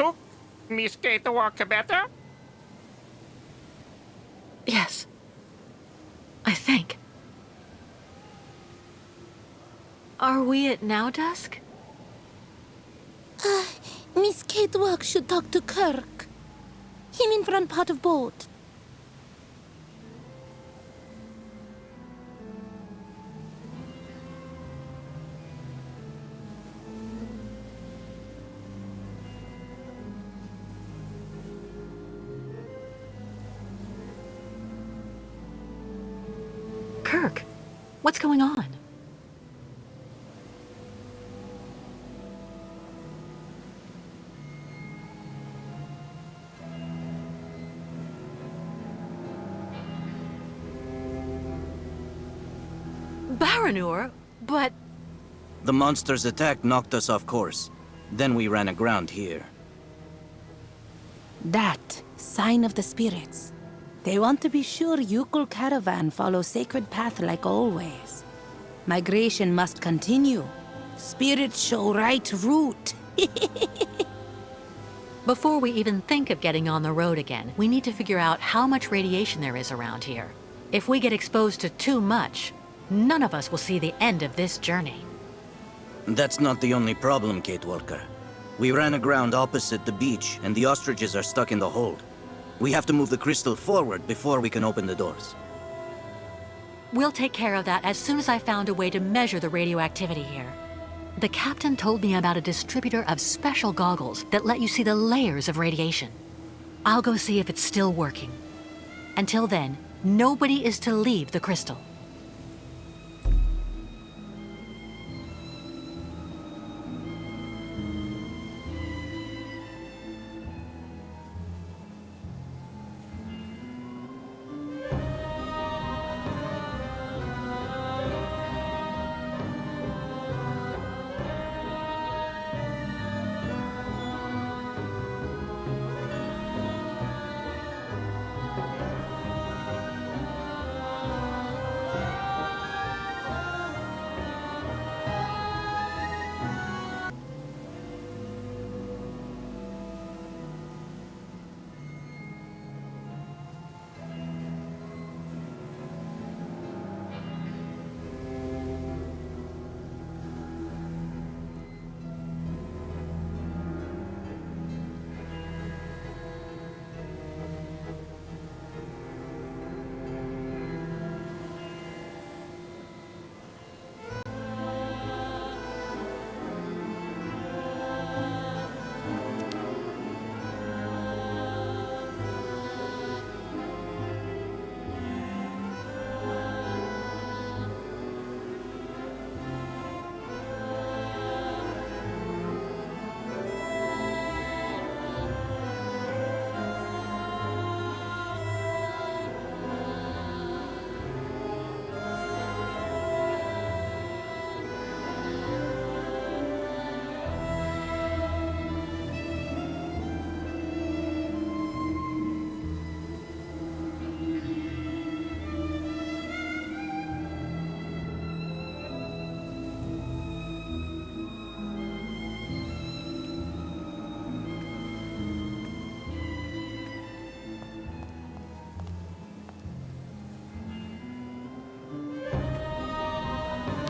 took Miss K to walk better? Yes. I think. Are we at now dusk? Miss Kate Walk should talk to Kirk. Him in front part of boat. Kirk, what's going on? Baranur, but... The monster's attack knocked us off course. Then we ran aground here. That sign of the spirits. They want to be sure Yukul caravan follow sacred path like always. Migration must continue. Spirits show right route. Before we even think of getting on the road again, we need to figure out how much radiation there is around here. If we get exposed to too much, none of us will see the end of this journey. That's not the only problem, Kate Walker. We ran aground opposite the beach, and the ostraiches are stuck in the hold. We have to move the Krystal forward before we can open the doors. We'll take care of that as soon as I found a way to measure the radioactivity here. The captain told me about a distributor of special goggles that let you see the layers of radiation. I'll go see if it's still working. Until then, nobody is to leave the Krystal.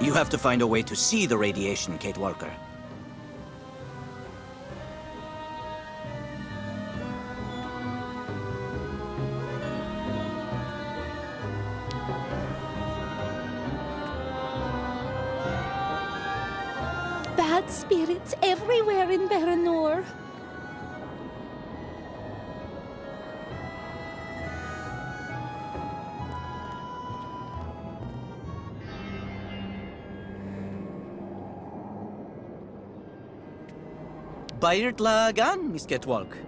You have to find a way to see the radiation, Kate Walker. Bad spirits everywhere in Baranur. Bayert lagan, Miss Kate Walker.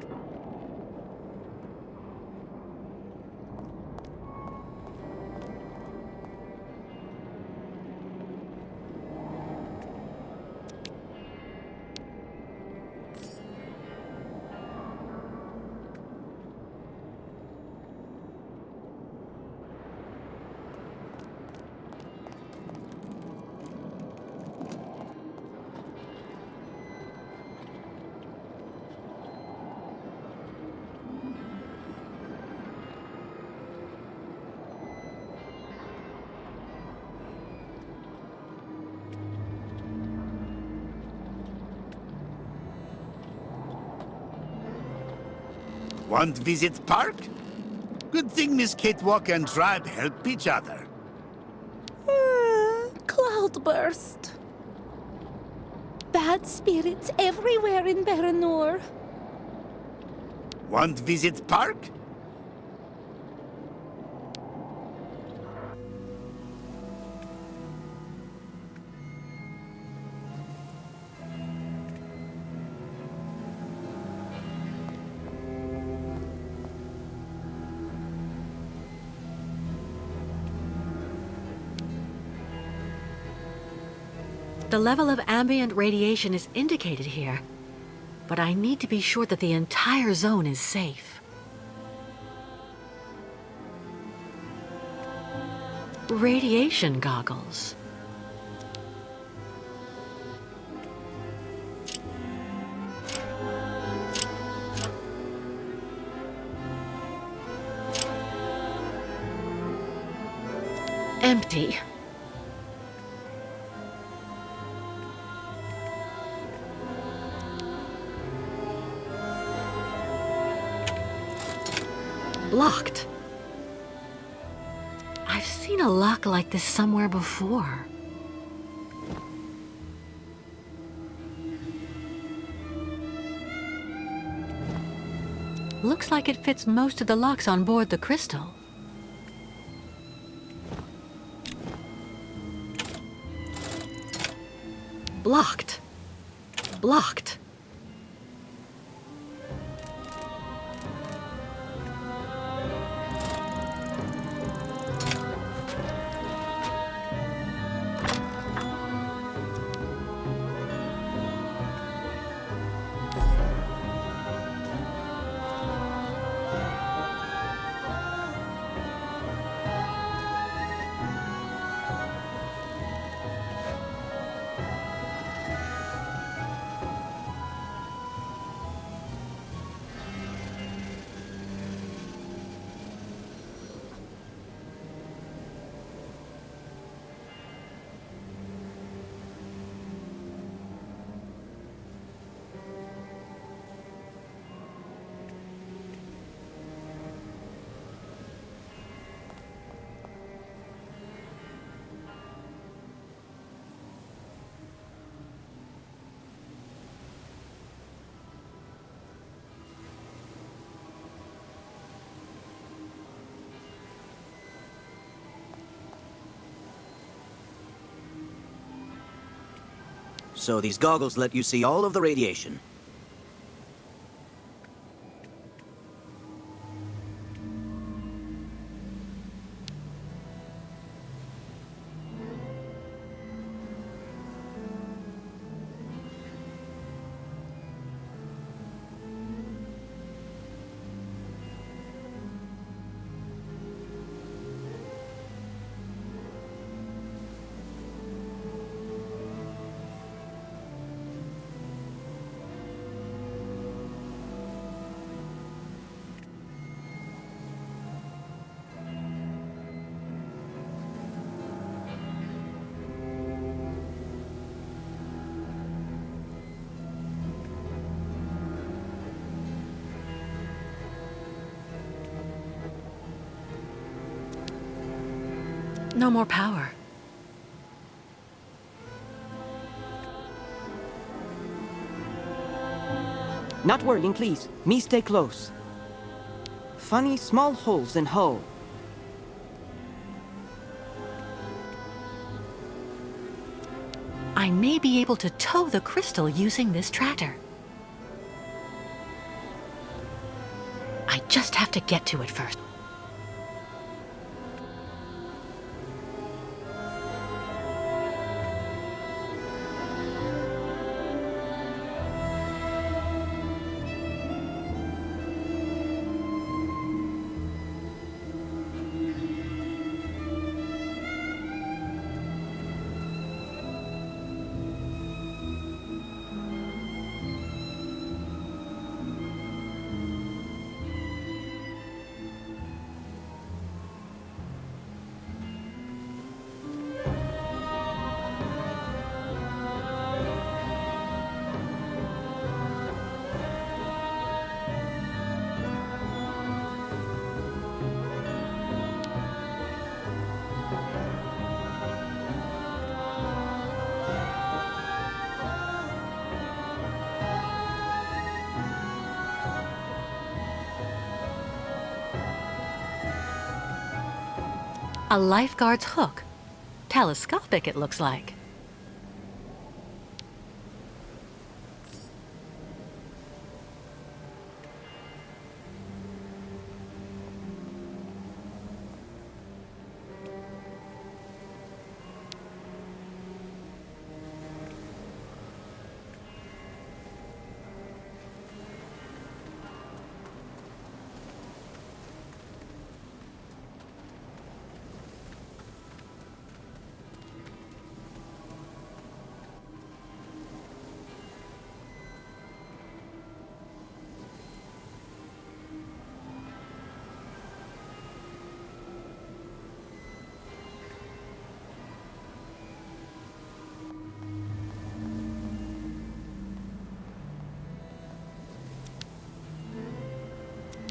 Want visit park? Good thing Miss Catewalk and tribe help each other. Cloudburst. Bad spirits everywhere in Baranor. Want visit park? The level of ambient radiation is indicated here, but I need to be sure that the entire zone is safe. Radiation goggles. Empty. Locked. I've seen a lock like this somewhere before. Looks like it fits most of the locks on board the Krystal. Blocked. Blocked. So these goggles let you see all of the radiation. No more power. Not worrying, please. Me stay close. Funny small holes in hull. I may be able to tow the Krystal using this tractor. I just have to get to it first. A lifeguard's hook. Telescopic, it looks like.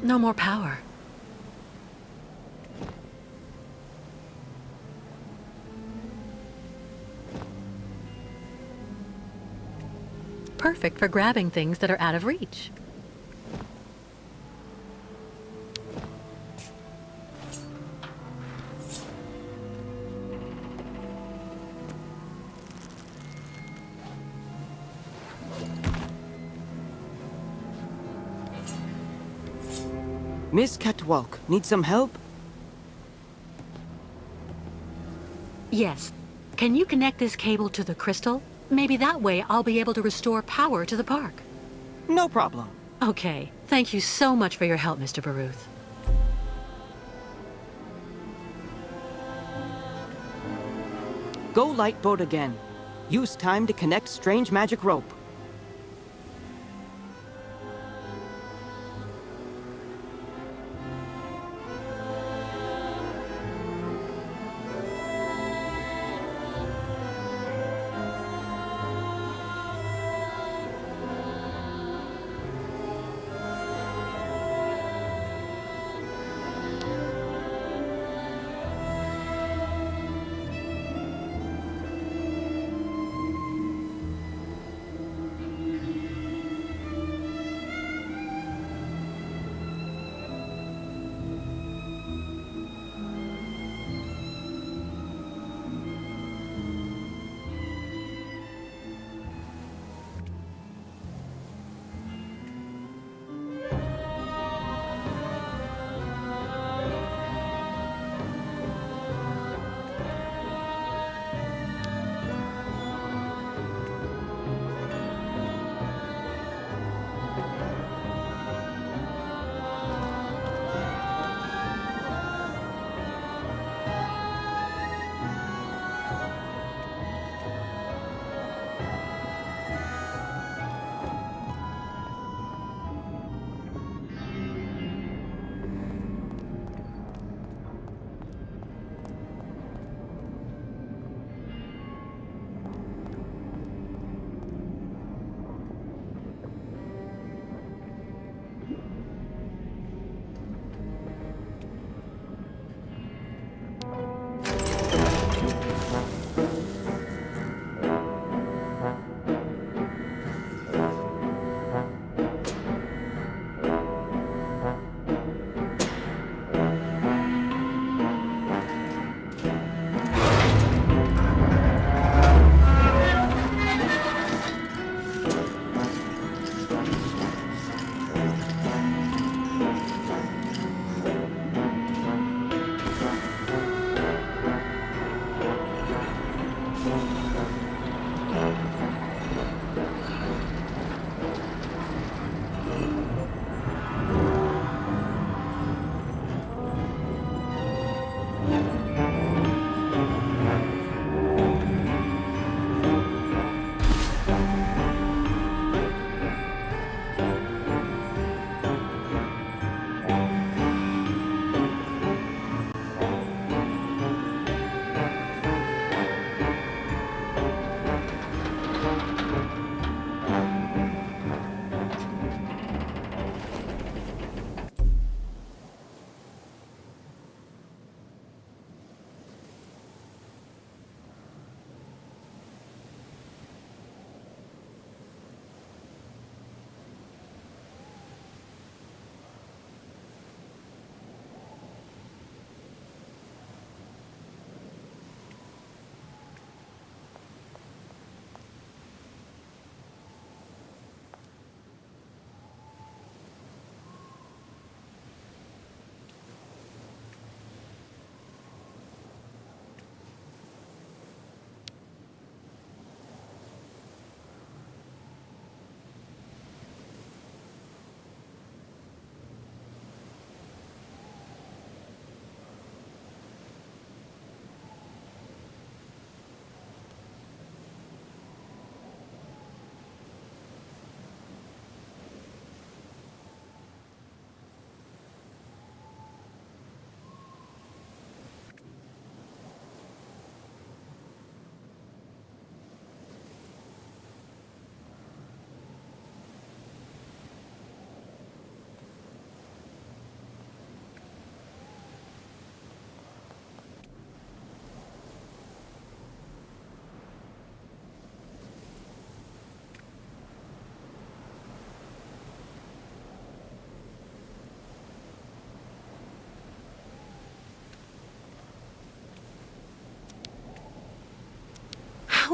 No more power. Perfect for grabbing things that are out of reach. Miss Catwalk, need some help? Yes. Can you connect this cable to the crystal? Maybe that way I'll be able to restore power to the park. No problem. Okay. Thank you so much for your help, Mr. Baruth. Go light boat again. Use time to connect strange magic rope.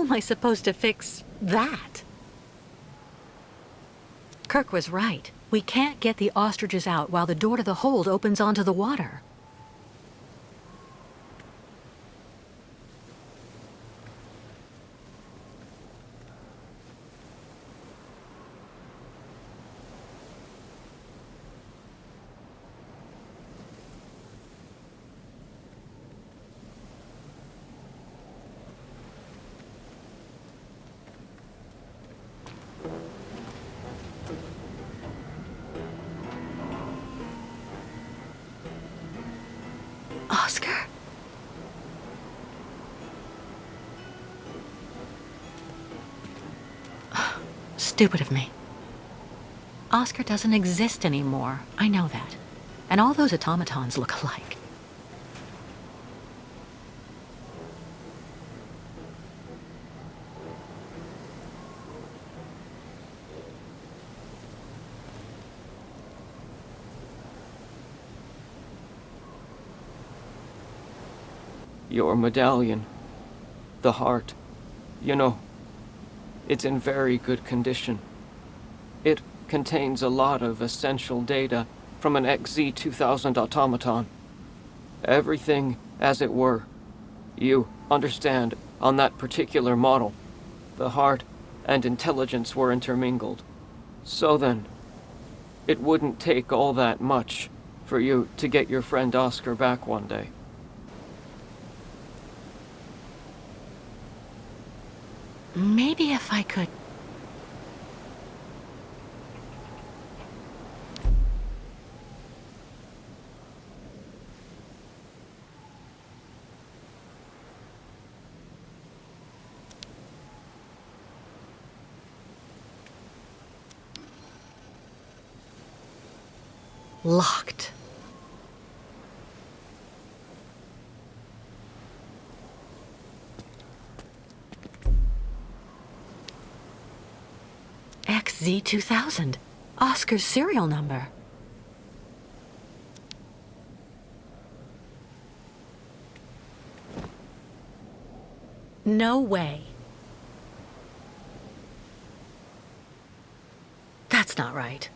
How am I supposed to fix that? Kirk was right. We can't get the ostriches out while the door to the hold opens onto the water. Oscar? Stupid of me. Oscar doesn't exist anymore. I know that. And all those automatons look alike. Your medallion. The heart. You know, it's in very good condition. It contains a lot of essential data from an XZ-2000 automaton. Everything as it were. You understand, on that particular model, the heart and intelligence were intermingled. So then, it wouldn't take all that much for you to get your friend Oscar back one day. Maybe if I could... Locked. XZ-2000. Oscar's serial number. No way. That's not right.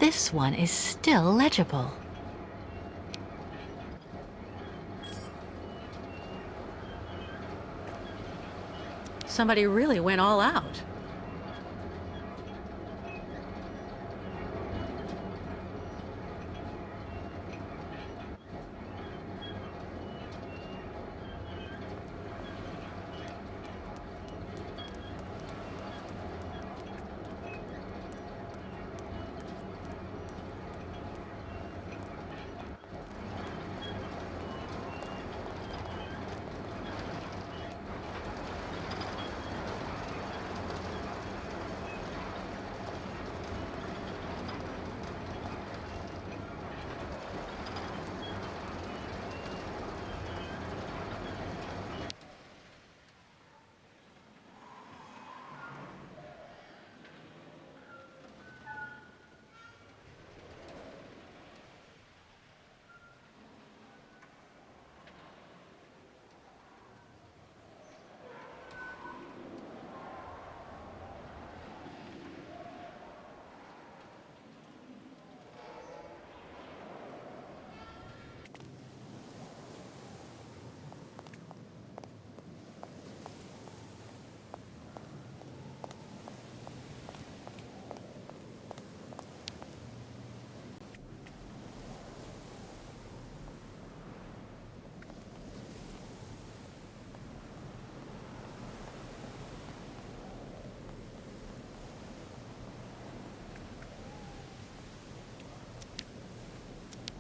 This one is still legible. Somebody really went all out.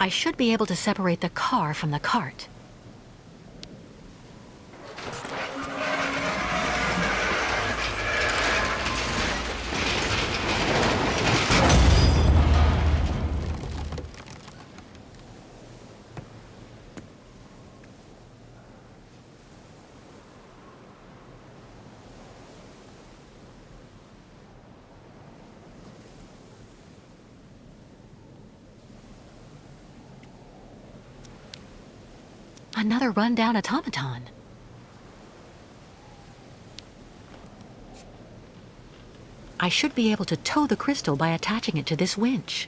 I should be able to separate the car from the cart. Another rundown automaton. I should be able to tow the crystal by attaching it to this winch.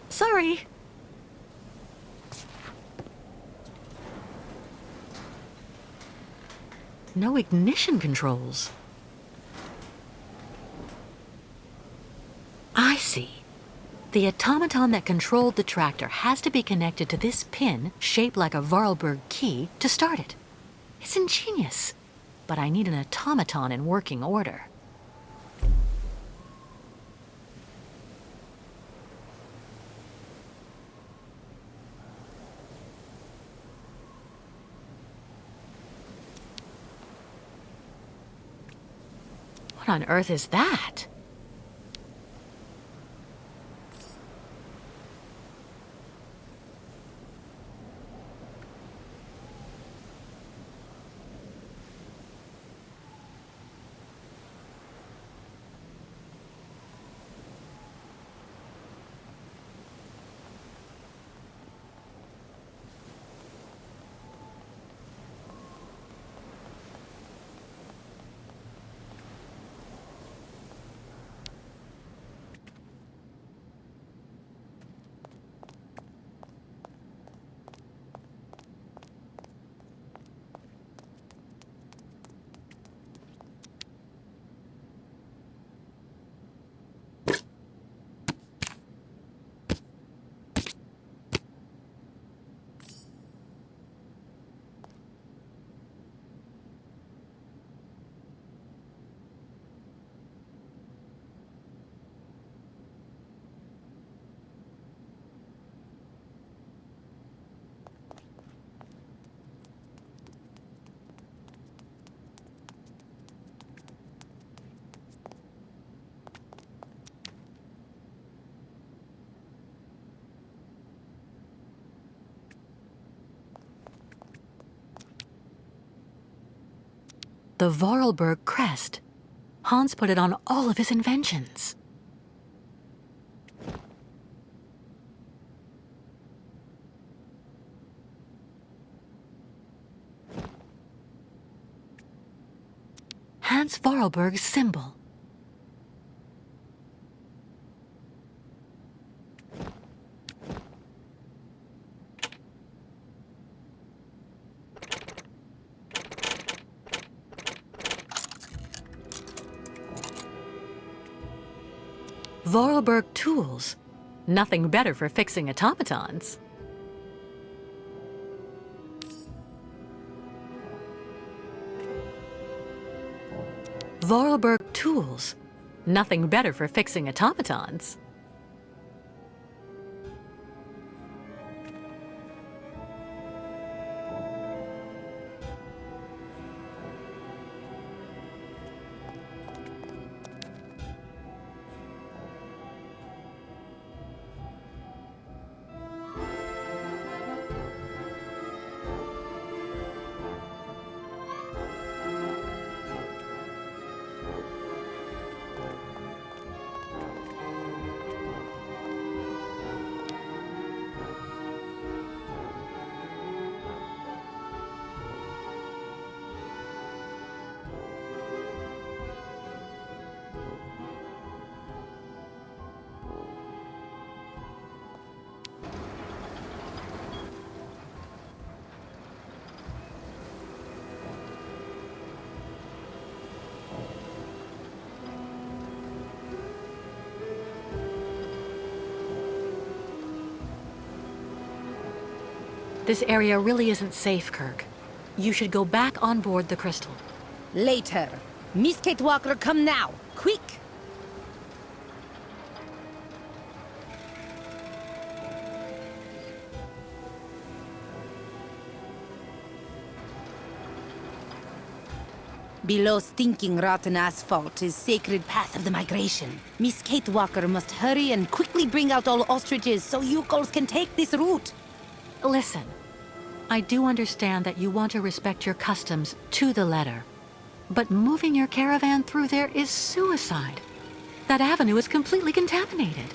Sorry. No ignition controls. I see. The automaton that controlled the tractor has to be connected to this pin, shaped like a Vorarlberg key, to start it. It's ingenious, but I need an automaton in working order. What on earth is that? The Vorarlberg crest. Hans put it on all of his inventions. Hans Vorarlberg's symbol. Vorarlberg tools. Nothing better for fixing automatons. Vorarlberg tools. Nothing better for fixing automatons. This area really isn't safe, Kirk. You should go back on board the Krystal. Later. Miss Kate Walker, come now. Quick! Below stinking rotten asphalt is sacred path of the migration. Miss Kate Walker must hurry and quickly bring out all ostriches so Yukos can take this route. Listen, I do understand that you want to respect your customs to the letter. But moving your caravan through there is suicide. That avenue is completely contaminated.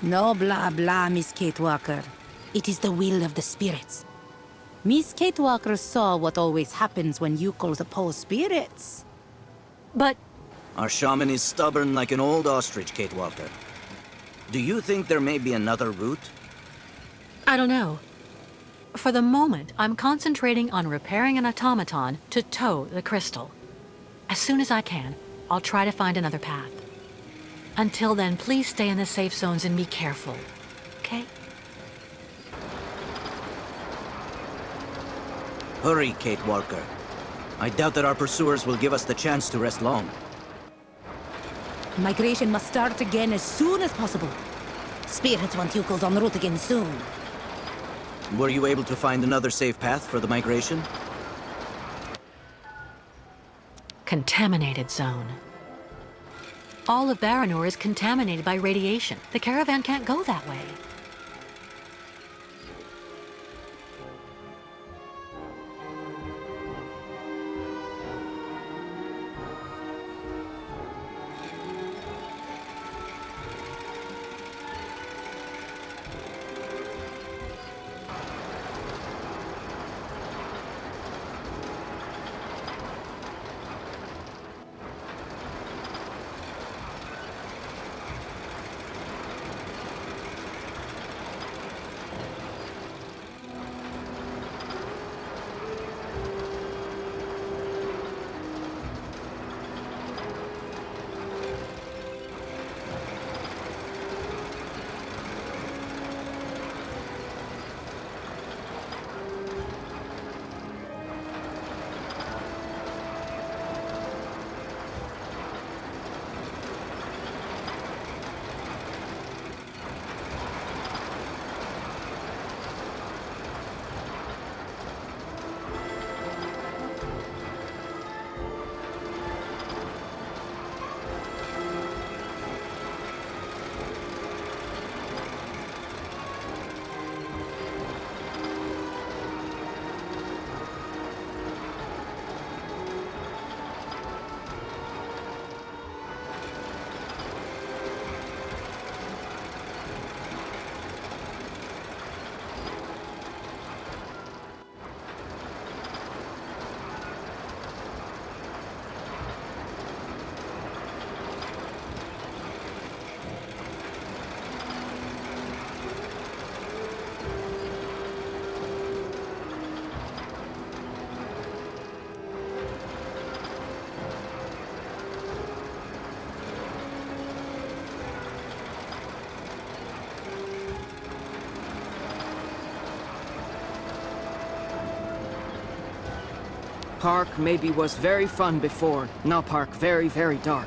No blah blah, Miss Kate Walker. It is the will of the spirits. Miss Kate Walker saw what always happens when Yukos oppose spirits. But Our shaman is stubborn like an old ostrich, Kate Walker. Do you think there may be another route? I don't know. For the moment, I'm concentrating on repairing an automaton to tow the Krystal. As soon as I can, I'll try to find another path. Until then, please stay in the safe zones and be careful, okay? Hurry, Kate Walker. I doubt that our pursuers will give us the chance to rest long. Migration must start again as soon as possible. Spirits want Yukos en route again soon. Were you able to find another safe path for the migration? Contaminated zone. All of Baranor is contaminated by radiation. The caravan can't go that way. Park maybe was very fun before, now park very, very dark.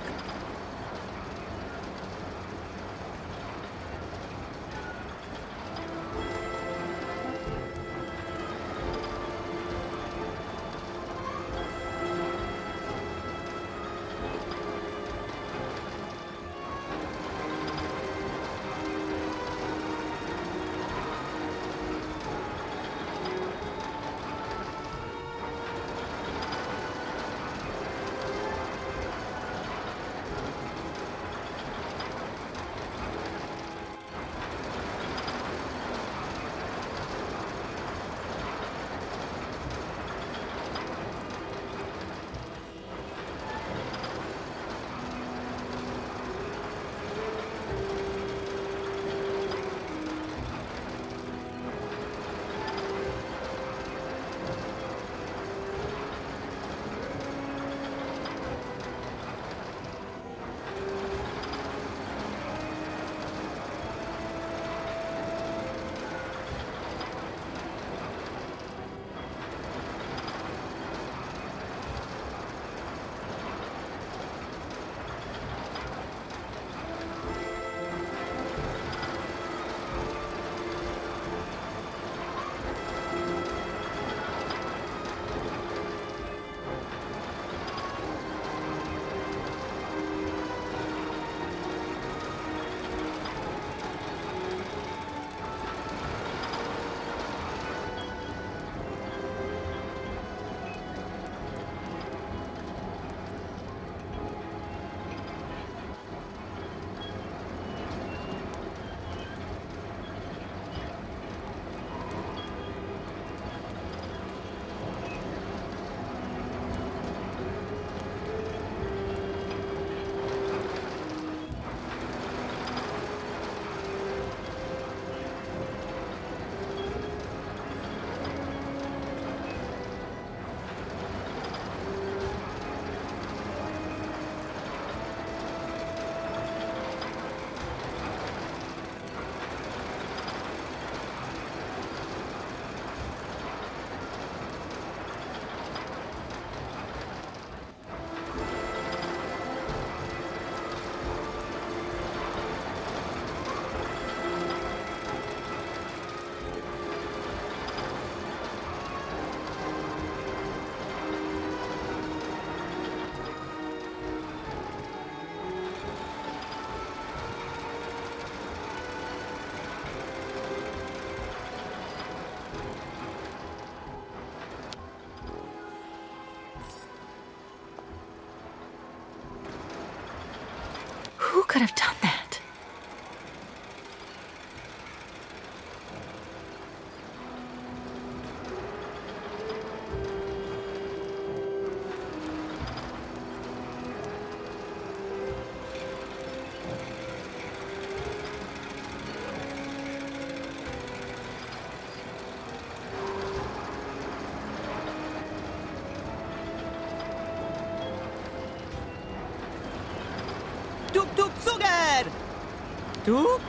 too?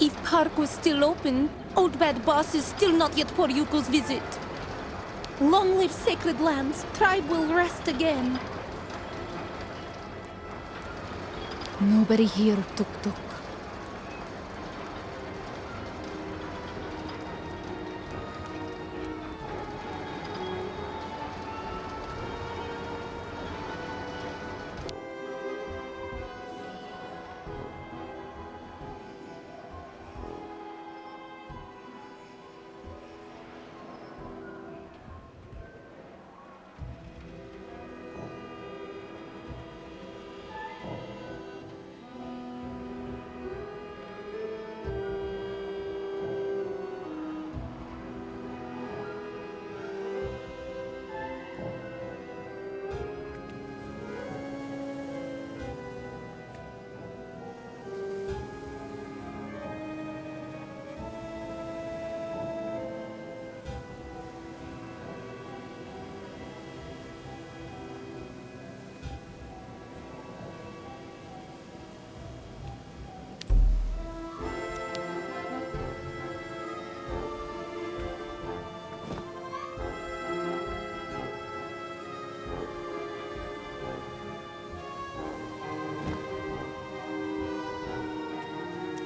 If park was still open, Old Bad Boss is still not yet for Yuko's visit. Long live sacred lands, tribe will rest again. Nobody here, Tuk Tuk.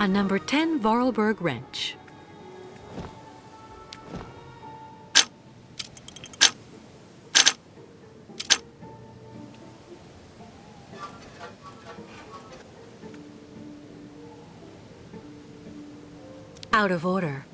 A number 10 Vorarlberg wrench. Out of order.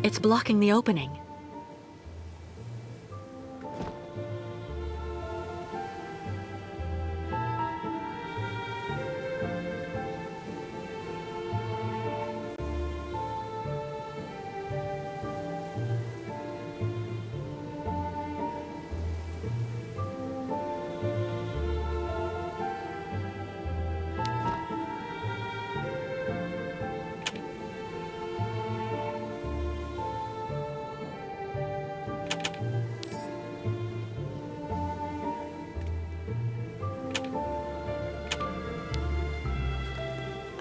It's blocking the opening.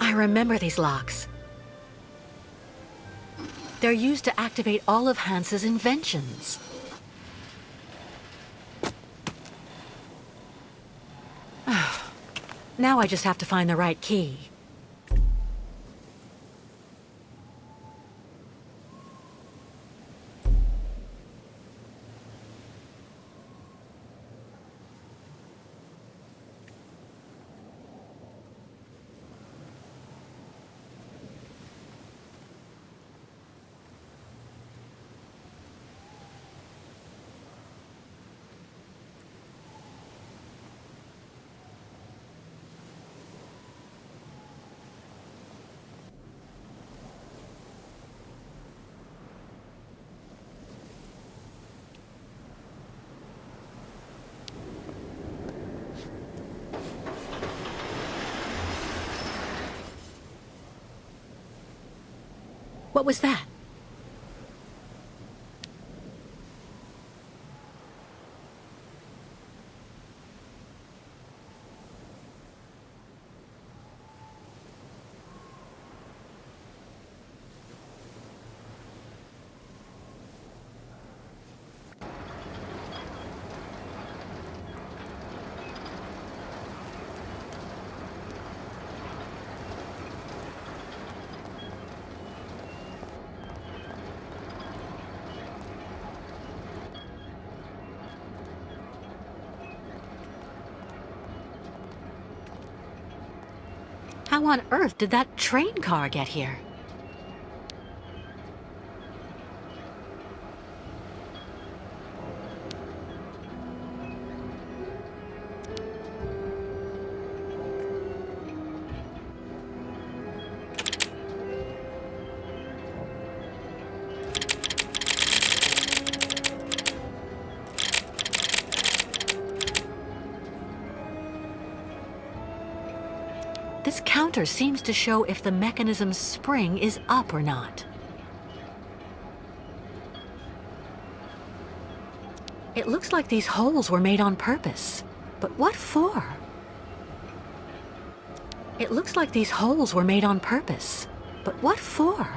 I remember these locks. They're used to activate all of Hans's inventions. Now I just have to find the right key. What was that? How on earth did that train car get here? This counter seems to show if the mechanism's spring is up or not. It looks like these holes were made on purpose. But what for? It looks like these holes were made on purpose. But what for?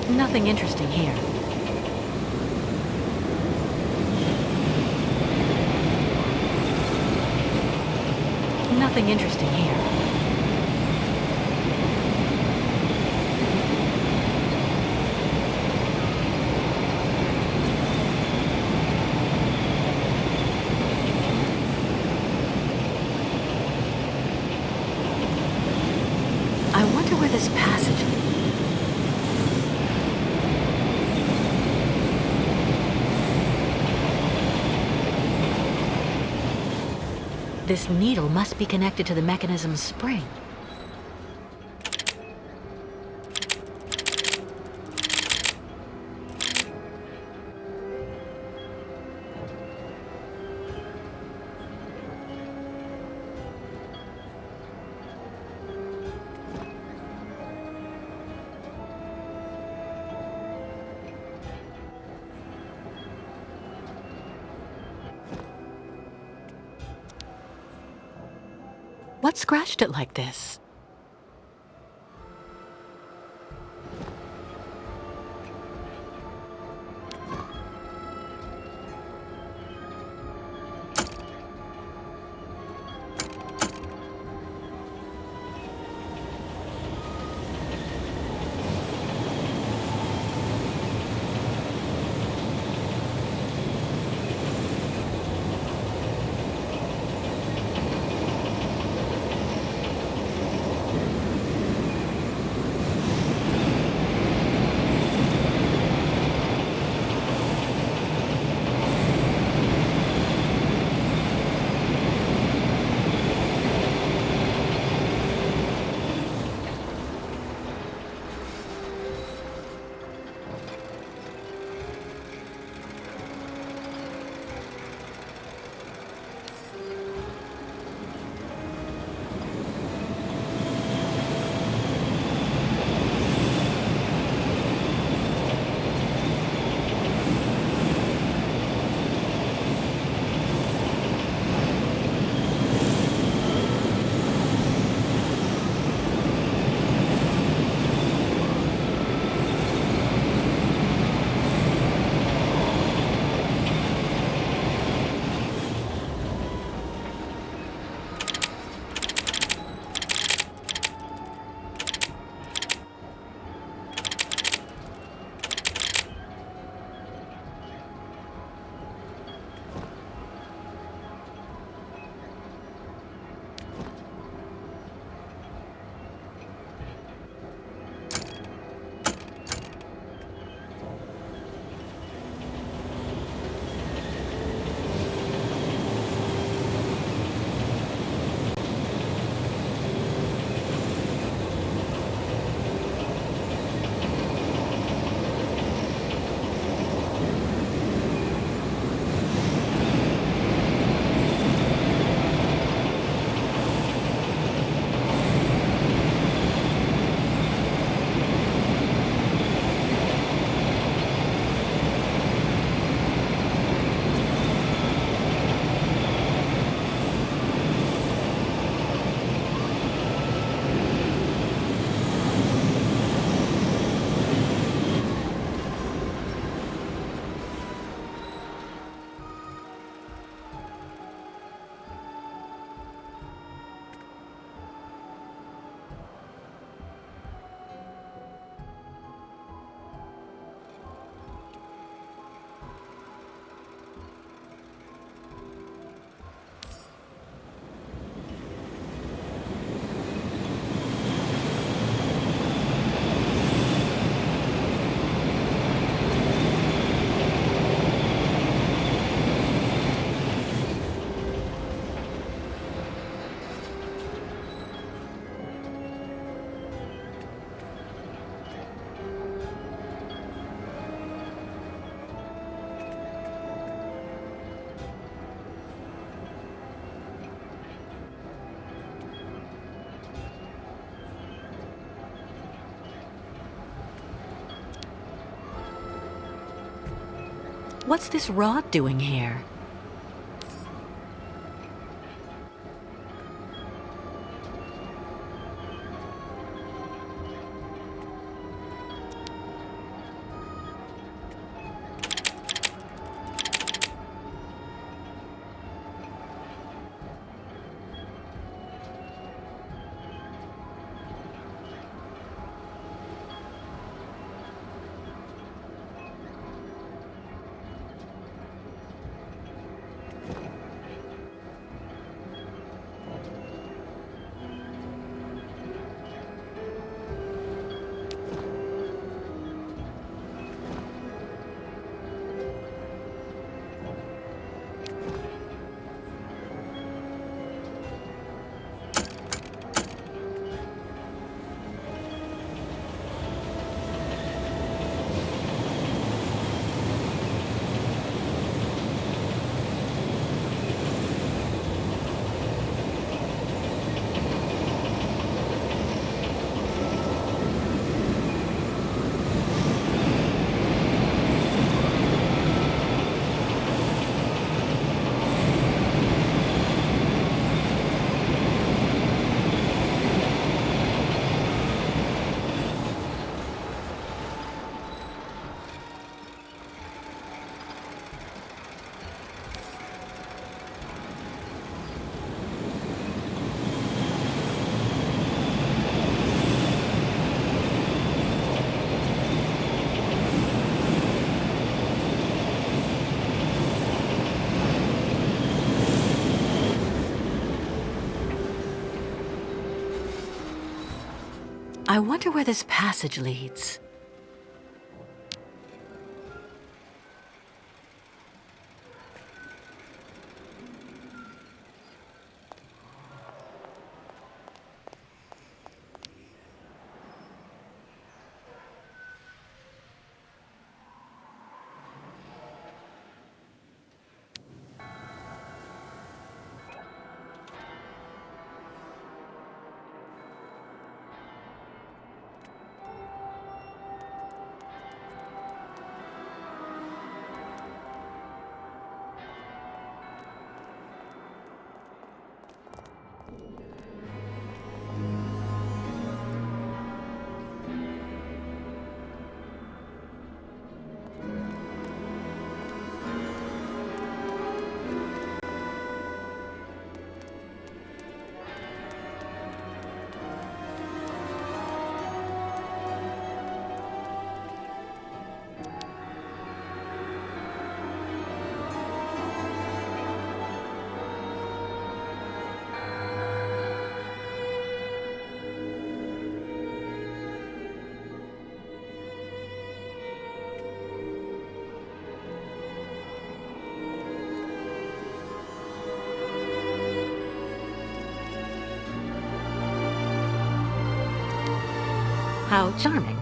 Nothing interesting here. Nothing interesting here. I wonder where this passage leads. This needle must be connected to the mechanism's spring. What scratched it like this? What's this rod doing here? I wonder where this passage leads. How charming.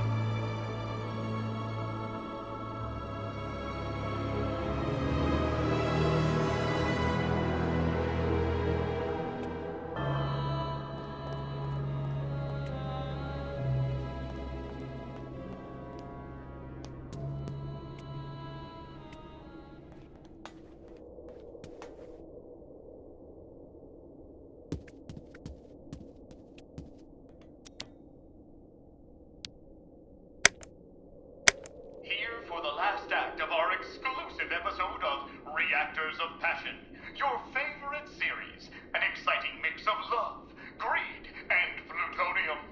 Here for the last act of our exclusive episode of Reactors of Passion, your favorite series, an exciting mix of love, greed, and plutonium.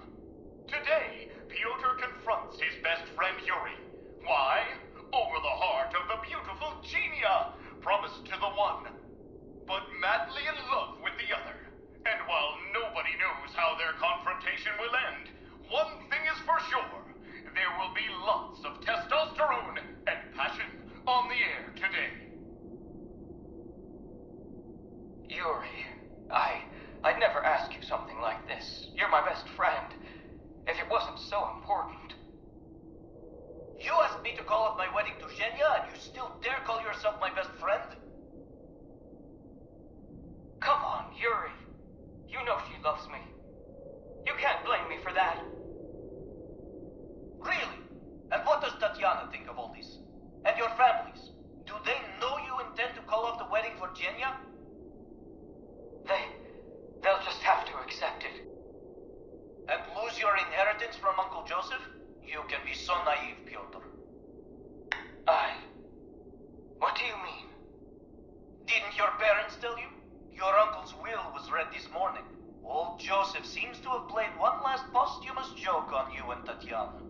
Today, Piotr confronts his best friend Yuri. Why? Over the heart of the beautiful Genia, promised to the one, but madly in love with the other. And while nobody knows how their confrontation will end, one thing is for sure. There will be lots of testosterone and passion on the air today. Yuri, I'd never ask you something like this. You're my best friend. If it wasn't so important. You asked me to call off my wedding to Zhenya, and you still dare call yourself my best friend? Come on, Yuri. You know she loves me. You can't blame me for that. Really? And what does Tatiana think of all this? And your families? Do they updates from Uncle Joseph? You can be so naive, Pyotr. Aye. What do you mean? Didn't your parents tell you? Your uncle's will was read this morning. Old Joseph seems to have played one last posthumous joke on you and Tatiana.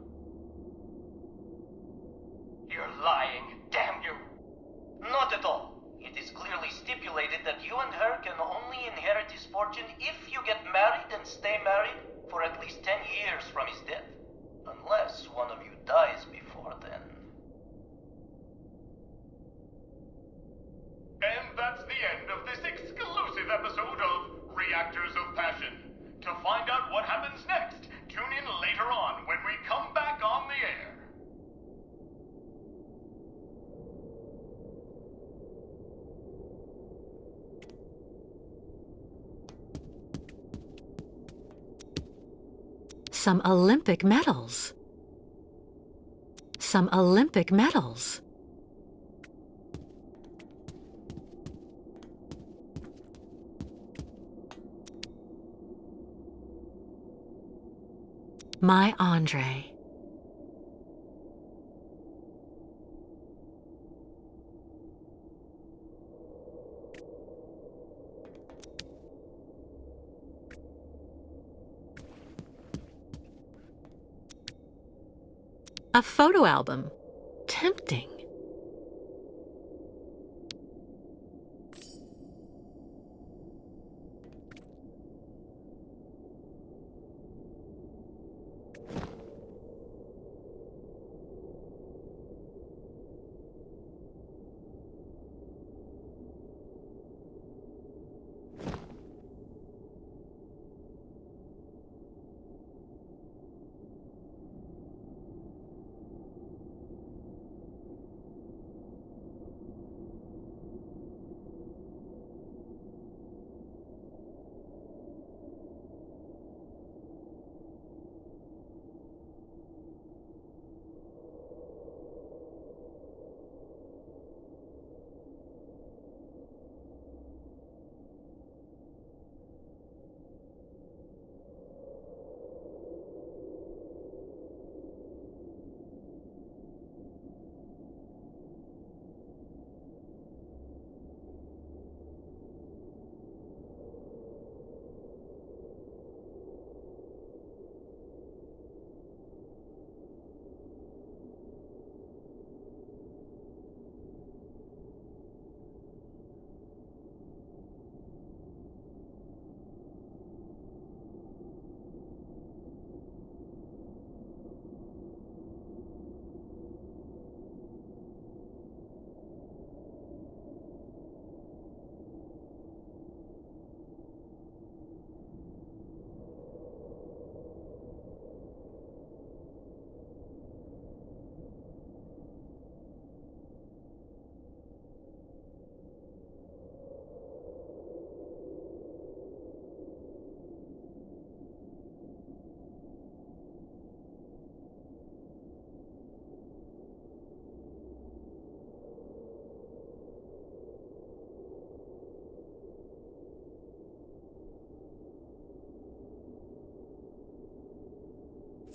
You're lying, damn you! Not at all. It is clearly stipulated that you and her can only inherit his fortune if you get married and stay married for at least 10 years from his death. Unless one of you dies before then. And that's the end of this exclusive episode of Reactors of Passion. To find out what happens next, tune in later on when we come back on the air. Some Olympic medals. Some Olympic medals. My Andre. A photo album. Tempting.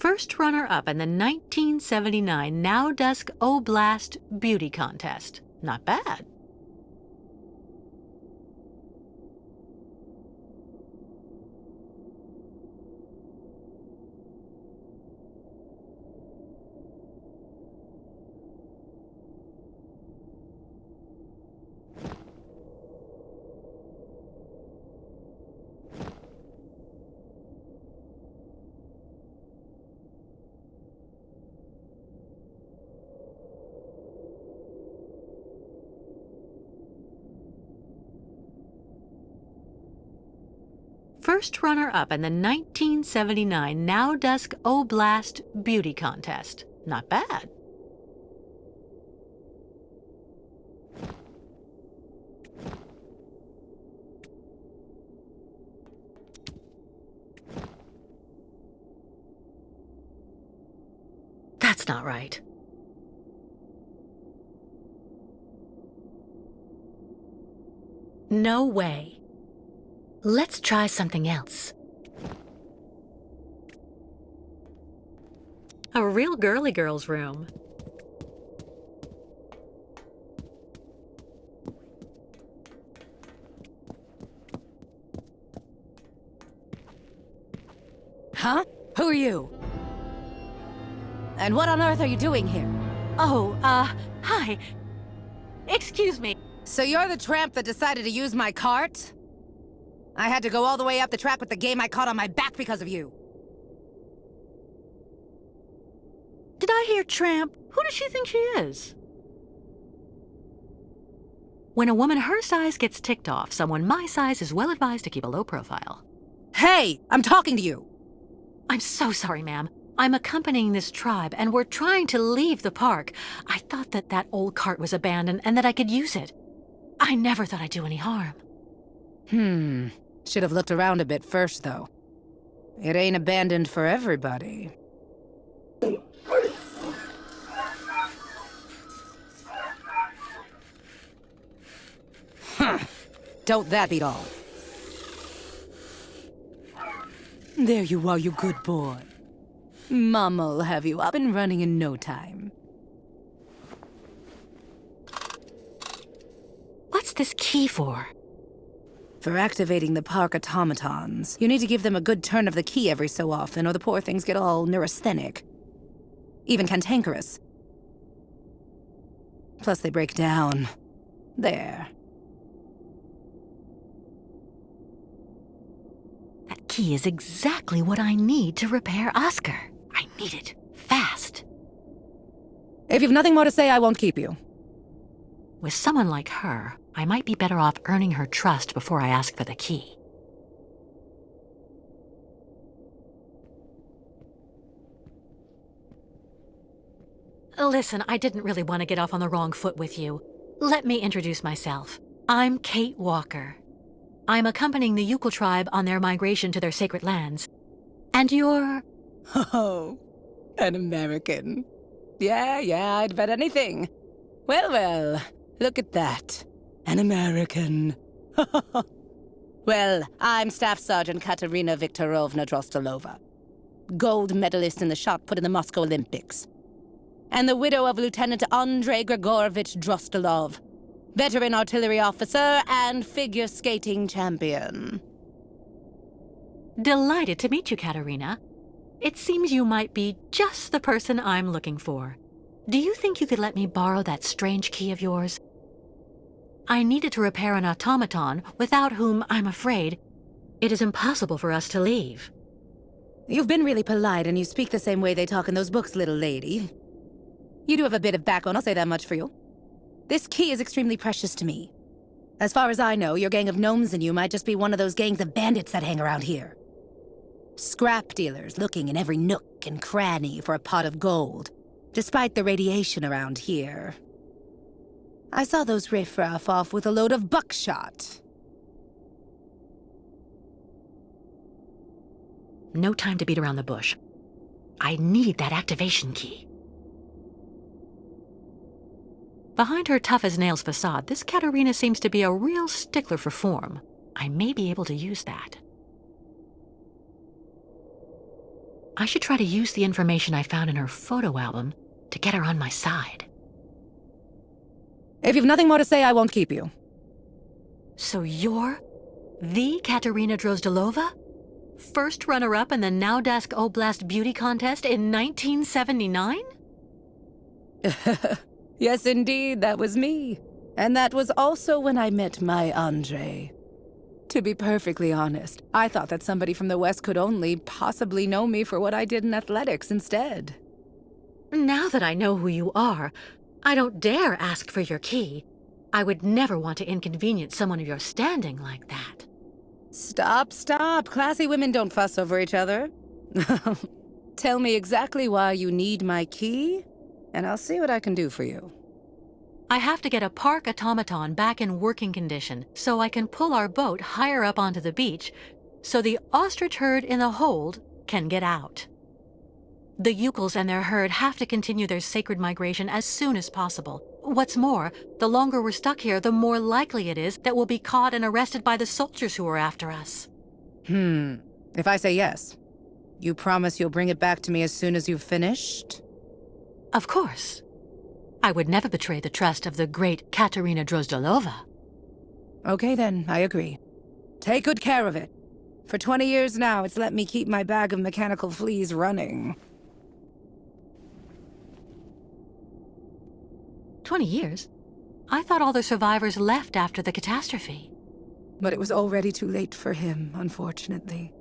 First runner-up in the 1979 Now Dusk Oblast Beauty Contest. Not bad. First runner-up in the 1979 Now Dusk Oblast Beauty Contest. Not bad. That's not right. No way. Let's try something else. A real girly girl's room. Huh? Who are you? And what on earth are you doing here? Oh, hi. Excuse me. So you're the tramp that decided to use my cart? I had to go all the way up the track with the game I caught on my back because of you. Did I hear tramp? Who does she think she is? When a woman her size gets ticked off, someone my size is well advised to keep a low profile. Hey, I'm talking to you. I'm so sorry, ma'am. I'm accompanying this tribe, and we're trying to leave the park. I thought that old cart was abandoned and that I could use it. I never thought I'd do any harm. Should have looked around a bit first, though. It ain't abandoned for everybody. Don't that beat all? There you are, you good boy. Mom'll have you up and running in no time. What's this key for? For activating the park automatons, you need to give them a good turn of the key every so often, or the poor things get all neurasthenic. Even cantankerous. Plus they break down. There. That key is exactly what I need to repair Oscar. I need it. Fast. If you've nothing more to say, I won't keep you. With someone like her, I might be better off earning her trust before I ask for the key. Listen, I didn't really want to get off on the wrong foot with you. Let me introduce myself. I'm Kate Walker. I'm accompanying the Yukul tribe on their migration to their sacred lands. And you're... Oh, an American. Yeah, I'd bet anything. Well, look at that. An American. Well, I'm Staff Sergeant Katerina Viktorovna Drostelova. Gold medalist in the shot put in the Moscow Olympics. And the widow of Lieutenant Andrei Grigorovich Drostelov. Veteran artillery officer and figure skating champion. Delighted to meet you, Katerina. It seems you might be just the person I'm looking for. Do you think you could let me borrow that strange key of yours? I needed to repair an automaton, without whom, I'm afraid, it is impossible for us to leave. You've been really polite, and you speak the same way they talk in those books, little lady. You do have a bit of backbone, I'll say that much for you. This key is extremely precious to me. As far as I know, your gang of gnomes and you might just be one of those gangs of bandits that hang around here. Scrap dealers looking in every nook and cranny for a pot of gold, despite the radiation around here. I saw those riffraff off with a load of buckshot. No time to beat around the bush. I need that activation key. Behind her tough-as-nails facade, this Katerina seems to be a real stickler for form. I may be able to use that. I should try to use the information I found in her photo album to get her on my side. If you've nothing more to say, I won't keep you. So you're the Katerina Drozdelova? First runner-up in the Naudask Oblast Beauty Contest in 1979? Yes, indeed, that was me. And that was also when I met my Andre. To be perfectly honest, I thought that somebody from the West could only possibly know me for what I did in athletics instead. Now that I know who you are, I don't dare ask for your key. I would never want to inconvenience someone of your standing like that. Stop. Classy women don't fuss over each other. Tell me exactly why you need my key, and I'll see what I can do for you. I have to get a park automaton back in working condition so I can pull our boat higher up onto the beach so the ostrich herd in the hold can get out. The Yukuls and their herd have to continue their sacred migration as soon as possible. What's more, the longer we're stuck here, the more likely it is that we'll be caught and arrested by the soldiers who are after us. If I say yes, You promise you'll bring it back to me as soon as you've finished? Of course. I would never betray the trust of the great Katerina Drozdalova. Okay then, I agree. Take good care of it. For 20 years now, it's let me keep my bag of mechanical fleas running. 20 years? I thought all the survivors left after the catastrophe. But it was already too late for him, unfortunately.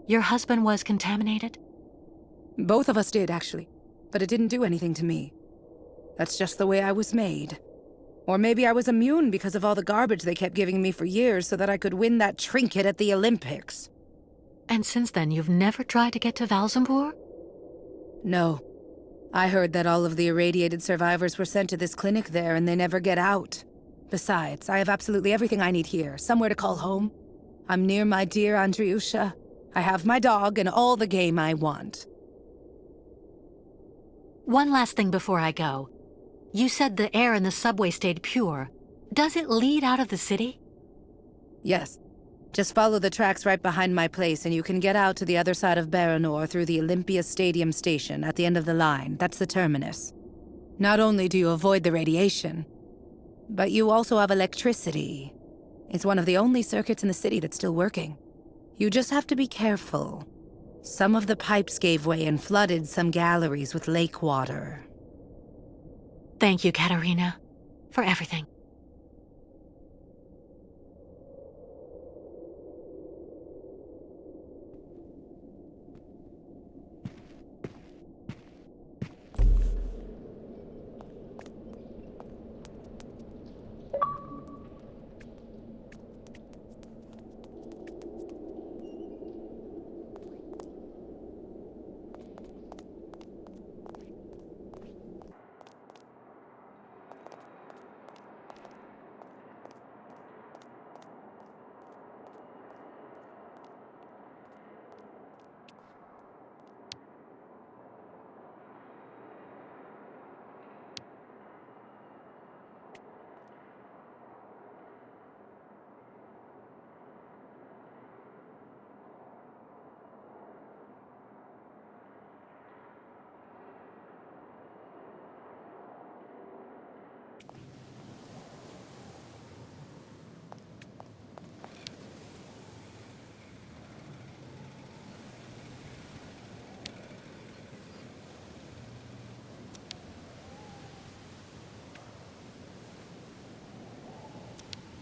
Your husband was contaminated? Both of us did, actually. But it didn't do anything to me. That's just the way I was made. Or maybe I was immune because of all the garbage they kept giving me for years so that I could win that trinket at the Olympics. And since then, you've never tried to get to Valzambur? No. I heard that all of the irradiated survivors were sent to this clinic there and they never get out. Besides, I have absolutely everything I need here, somewhere to call home. I'm near my dear Andriusha. I have my dog and all the game I want. One last thing before I go. You said the air in the subway stayed pure. Does it lead out of the city? Yes. Just follow the tracks right behind my place and you can get out to the other side of Baranor through the Olympia Stadium station at the end of the line. That's the terminus. Not only do you avoid the radiation, but you also have electricity. It's one of the only circuits in the city that's still working. You just have to be careful. Some of the pipes gave way and flooded some galleries with lake water. Thank you, Katerina, for everything.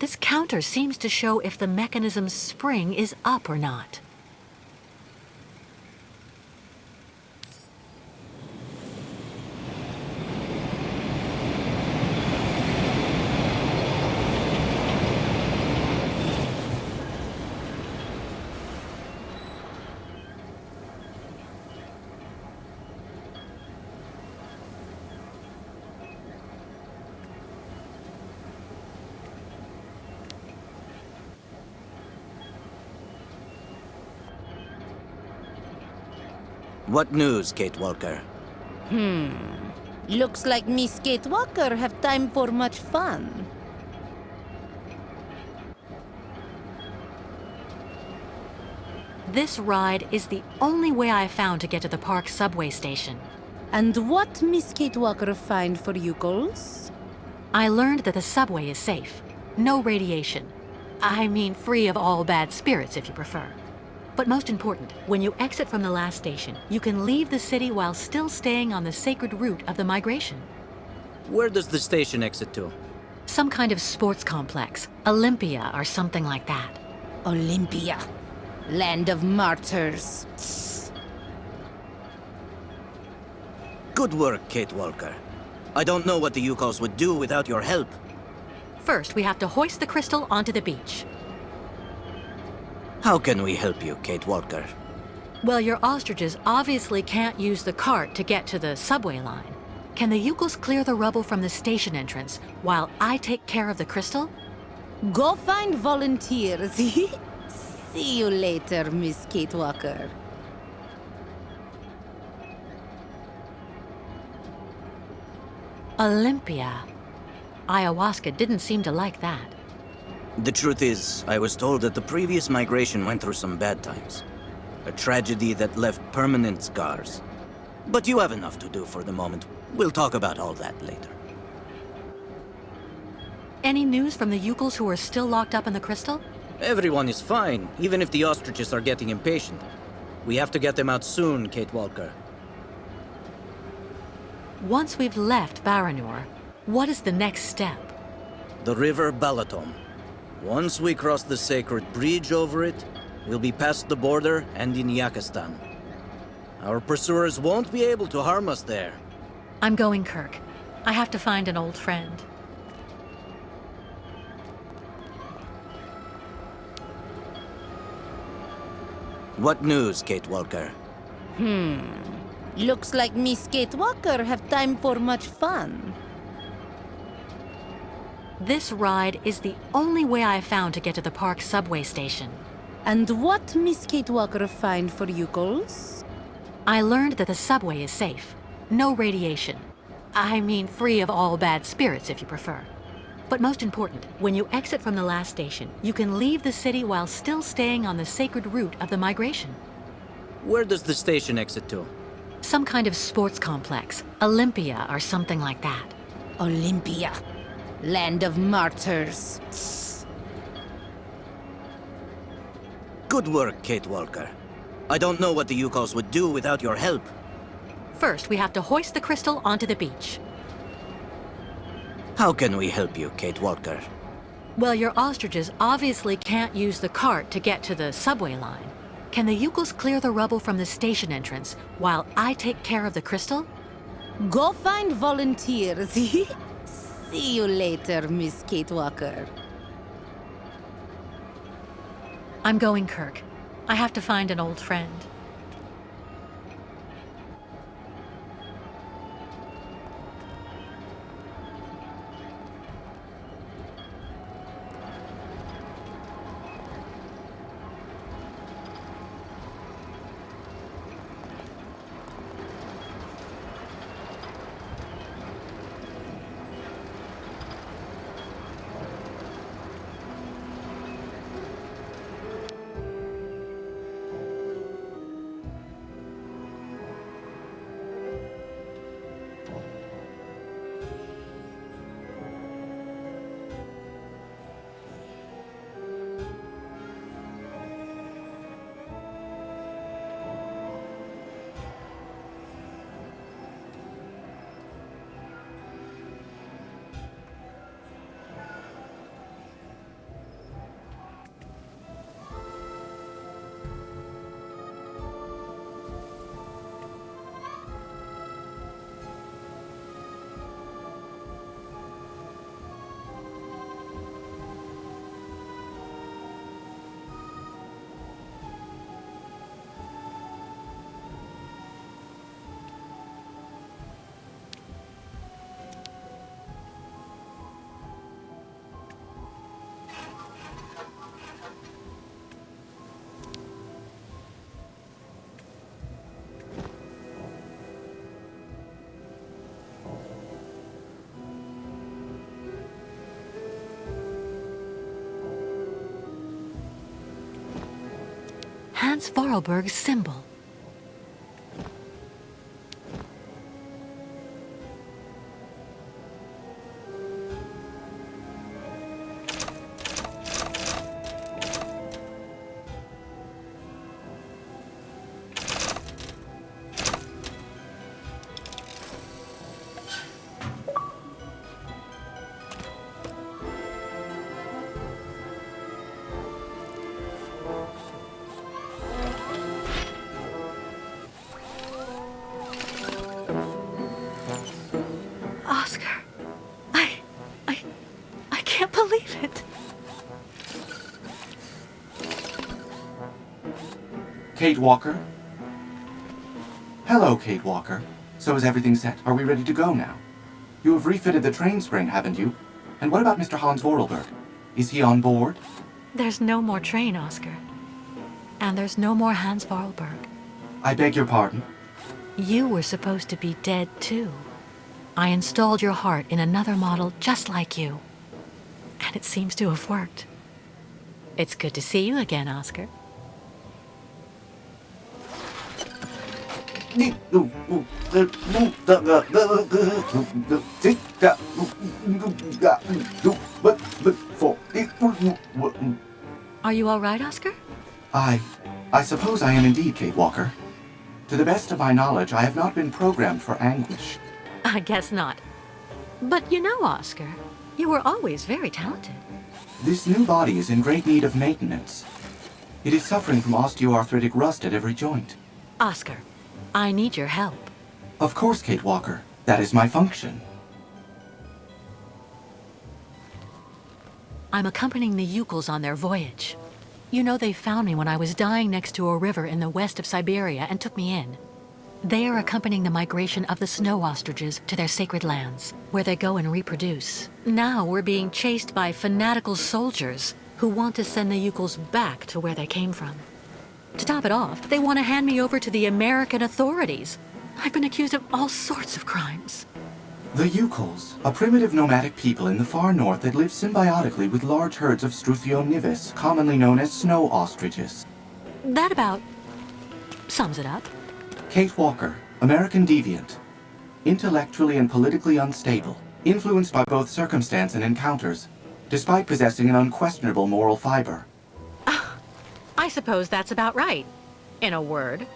This counter seems to show if the mechanism's spring is up or not. What news, Kate Walker? Looks like Miss Kate Walker have time for much fun. This ride is the only way I found to get to the park subway station. And what Miss Kate Walker find for you girls? I learned that the subway is safe. No radiation. I mean, free of all bad spirits, if you prefer. But most important, when you exit from the last station, you can leave the city while still staying on the sacred route of the migration. Where does the station exit to? Some kind of sports complex. Olympia or something like that. Olympia. Land of martyrs. Good work, Kate Walker. I don't know what the Yukos would do without your help. First, we have to hoist the crystal onto the beach. How can we help you, Kate Walker? Well, your ostriches obviously can't use the cart to get to the subway line. Can the Yukos clear the rubble from the station entrance while I take care of the crystal? Go find volunteers. See you later, Miss Kate Walker. Olympia. Ayahuasca didn't seem to like that. The truth is, I was told that the previous migration went through some bad times. A tragedy that left permanent scars. But you have enough to do for the moment. We'll talk about all that later. Any news from the Yukels who are still locked up in the Krystal? Everyone is fine, even if the ostriches are getting impatient. We have to get them out soon, Kate Walker. Once we've left Baranor, what is the next step? The river Balaton. Once we cross the sacred bridge over it, we'll be past the border and in Yakistan. Our pursuers won't be able to harm us there. I'm going, Kirk. I have to find an old friend. What news, Kate Walker? Looks like Miss Kate Walker have time for much fun. This ride is the only way I found to get to the park subway station. And what Miss Kate Walker find for you girls? I learned that the subway is safe. No radiation. I mean, free of all bad spirits, if you prefer. But most important, when you exit from the last station, you can leave the city while still staying on the sacred route of the migration. Where does the station exit to? Some kind of sports complex. Olympia or something like that. Olympia. Land of martyrs. Good work, Kate Walker. I don't know what the Yukos would do without your help. First, we have to hoist the Krystal onto the beach. How can we help you, Kate Walker? Well, your ostriches obviously can't use the cart to get to the subway line. Can the Yukos clear the rubble from the station entrance while I take care of the Krystal? Go find volunteers. See you later, Miss Kate Walker. I'm going, Kirk. I have to find an old friend. Hans Vorarlberg's symbol. Oscar, I can't believe it. Kate Walker? Hello, Kate Walker. So is everything set? Are we ready to go now? You have refitted the train spring, haven't you? And what about Mr. Hans Vorarlberg? Is he on board? There's no more train, Oscar. And there's no more Hans Vorarlberg. I beg your pardon? You were supposed to be dead, too. I installed your heart in another model just like you. And it seems to have worked. It's good to see you again, Oscar. Are you all right, Oscar? I suppose I am indeed, Kate Walker. To the best of my knowledge, I have not been programmed for anguish. I guess not. But you know, Oscar, you were always very talented. This new body is in great need of maintenance. It is suffering from osteoarthritic rust at every joint. Oscar, I need your help. Of course, Kate Walker. That is my function. I'm accompanying the Yukels on their voyage. You know, they found me when I was dying next to a river in the west of Syberia and took me in. They are accompanying the migration of the snow ostriches to their sacred lands, where they go and reproduce. Now we're being chased by fanatical soldiers who want to send the Yukels back to where they came from. To top it off, they want to hand me over to the American authorities. I've been accused of all sorts of crimes. The Yukels, a primitive nomadic people in the far north that live symbiotically with large herds of Struthio nivis, commonly known as snow ostriches. That about sums it up. Kate Walker, American deviant. Intellectually and politically unstable, influenced by both circumstance and encounters, despite possessing an unquestionable moral fiber. I suppose that's about right, in a word.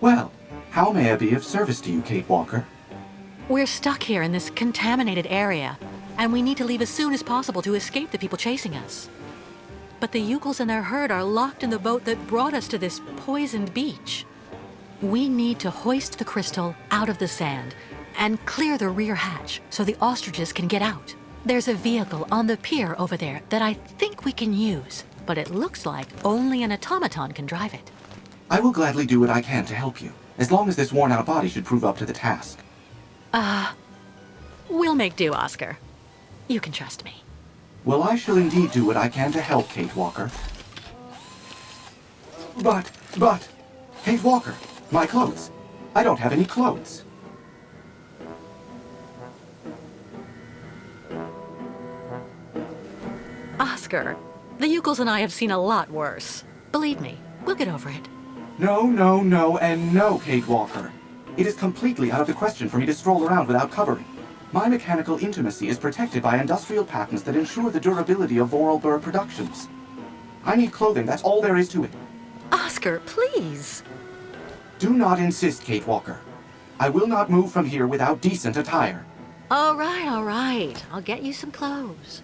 Well, how may I be of service to you, Kate Walker? We're stuck here in this contaminated area, and we need to leave as soon as possible to escape the people chasing us. But the Yukels and their herd are locked in the boat that brought us to this poisoned beach. We need to hoist the Krystal out of the sand and clear the rear hatch so the ostriches can get out. There's a vehicle on the pier over there that I think we can use, but it looks like only an automaton can drive it. I will gladly do what I can to help you, as long as this worn-out body should prove up to the task. We'll make do, Oscar. You can trust me. Well, I shall indeed do what I can to help, Kate Walker. But, Kate Walker, my clothes. I don't have any clothes. Oscar, the Yukels and I have seen a lot worse. Believe me, we'll get over it. No, and no, Kate Walker. It is completely out of the question for me to stroll around without covering. My mechanical intimacy is protected by industrial patents that ensure the durability of Vorarlberg productions. I need clothing, that's all there is to it. Oscar, please. Do not insist, Kate Walker. I will not move from here without decent attire. All right. I'll get you some clothes.